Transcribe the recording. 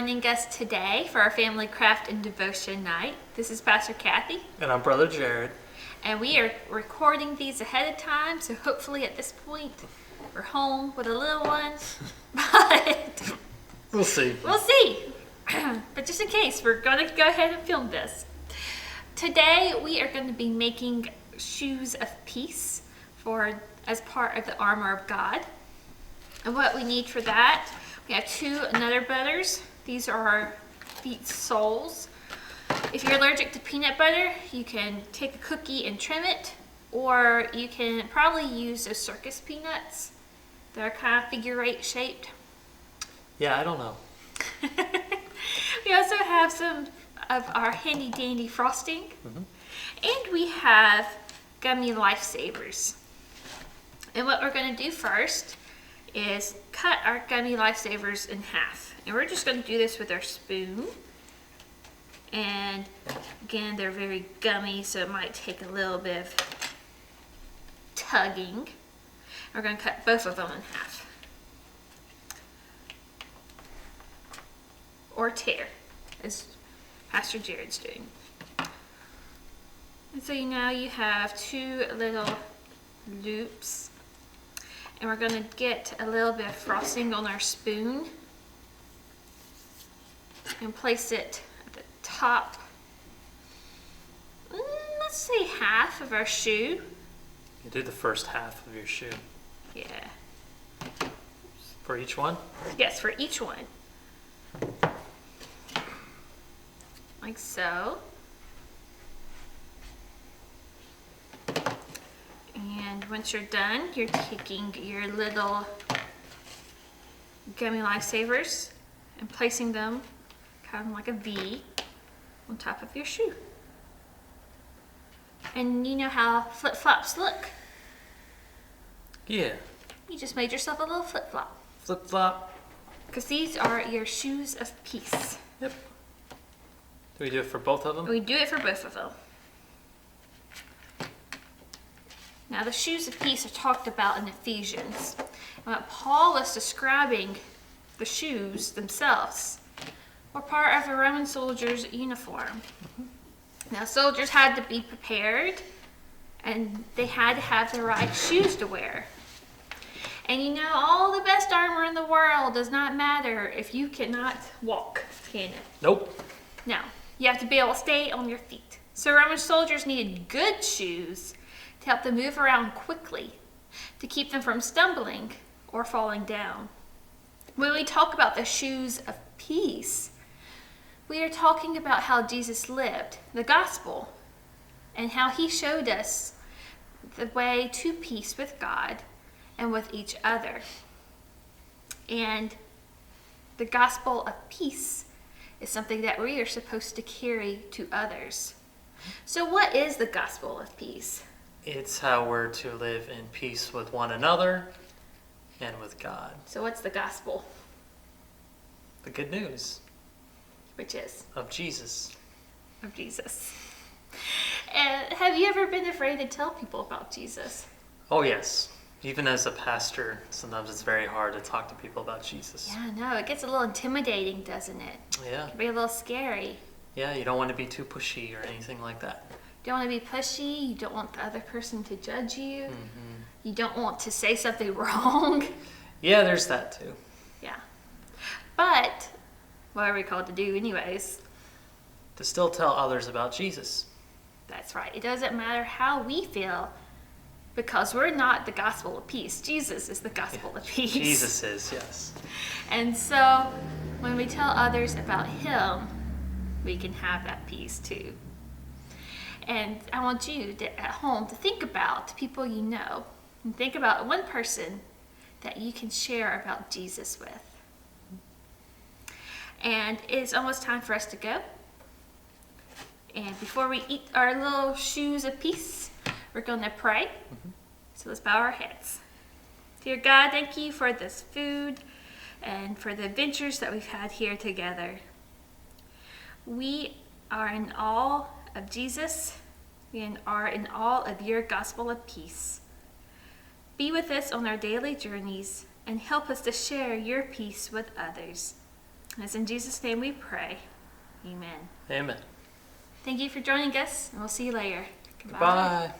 joining us today for our family craft and devotion night. This is Pastor Kathy. And I'm Brother Jarod. And we are recording these ahead of time, so hopefully at this point we're home with the little ones. But We'll see. We'll see. But just in case, we're going to go ahead and film this. Today we are going to be making shoes of peace as part of the armor of God. And what we need for that, we have two Nutter Butters. These are our feet soles. If you're allergic to peanut butter, you can take a cookie and trim it, or you can probably use those circus peanuts. They're kind of figure-8 shaped. Yeah, I don't know. We also have some of our handy-dandy frosting. And we have gummy lifesavers. And what we're going to do first is cut our gummy lifesavers in half. And we're just going to do this with our spoon. And again, they're very gummy, so it might take a little bit of tugging. We're going to cut both of them in half. Or tear, as Pastor Jarod's doing. And so now you have two little loops. And we're going to get a little bit of frosting on our spoon and place it at the top, let's say half of our shoe. You do the first half of your shoe. Yeah. For each one? Yes, for each one. Like so. And once you're done, you're taking your little gummy lifesavers and placing them kind of like a V on top of your shoe. And you know how flip-flops look? Yeah. You just made yourself a little flip-flop. Flip-flop. Because these are your shoes of peace. Yep. Do we do it for both of them? We do it for both of them. Now, the shoes of peace are talked about in Ephesians. When Paul was describing the shoes themselves, were part of the Roman soldier's uniform. Now, soldiers had to be prepared, and they had to have the right shoes to wear. And you know, all the best armor in the world does not matter if you cannot walk, can it? Nope. No, you have to be able to stay on your feet. So Roman soldiers needed good shoes to help them move around quickly, to keep them from stumbling or falling down. When we talk about the shoes of peace, we are talking about how Jesus lived, the gospel, and how he showed us the way to peace with God and with each other. And the gospel of peace is something that we are supposed to carry to others. So what is the gospel of peace? It's how we're to live in peace with one another and with God. So what's the gospel? The good news. Which is? Of Jesus. Of Jesus. And have you ever been afraid to tell people about Jesus? Oh, yes. Even as a pastor, sometimes it's very hard to talk to people about Jesus. Yeah, no, it gets a little intimidating, doesn't it? Yeah. It can be a little scary. Yeah, you don't want to be too pushy or anything like that. You don't want to be pushy. You don't want the other person to judge you. You don't want to say something wrong. Yeah, there's that too. Yeah. But what are we called to do anyways? To still tell others about Jesus. That's right. It doesn't matter how we feel, because we're not the gospel of peace. Jesus is the gospel of peace. Jesus is, yes. And so when we tell others about him, we can have that peace too. And I want you at home to think about the people you know. And think about one person that you can share about Jesus with. And it's almost time for us to go. And before we eat our little shoes of peace, we're going to pray. So let's bow our heads. Dear God, thank you for this food and for the adventures that we've had here together. We are in awe of Jesus. We are in awe of your gospel of peace. Be with us on our daily journeys and help us to share your peace with others. And it's in Jesus' name we pray. Amen. Amen. Thank you for joining us, and we'll see you later. Goodbye.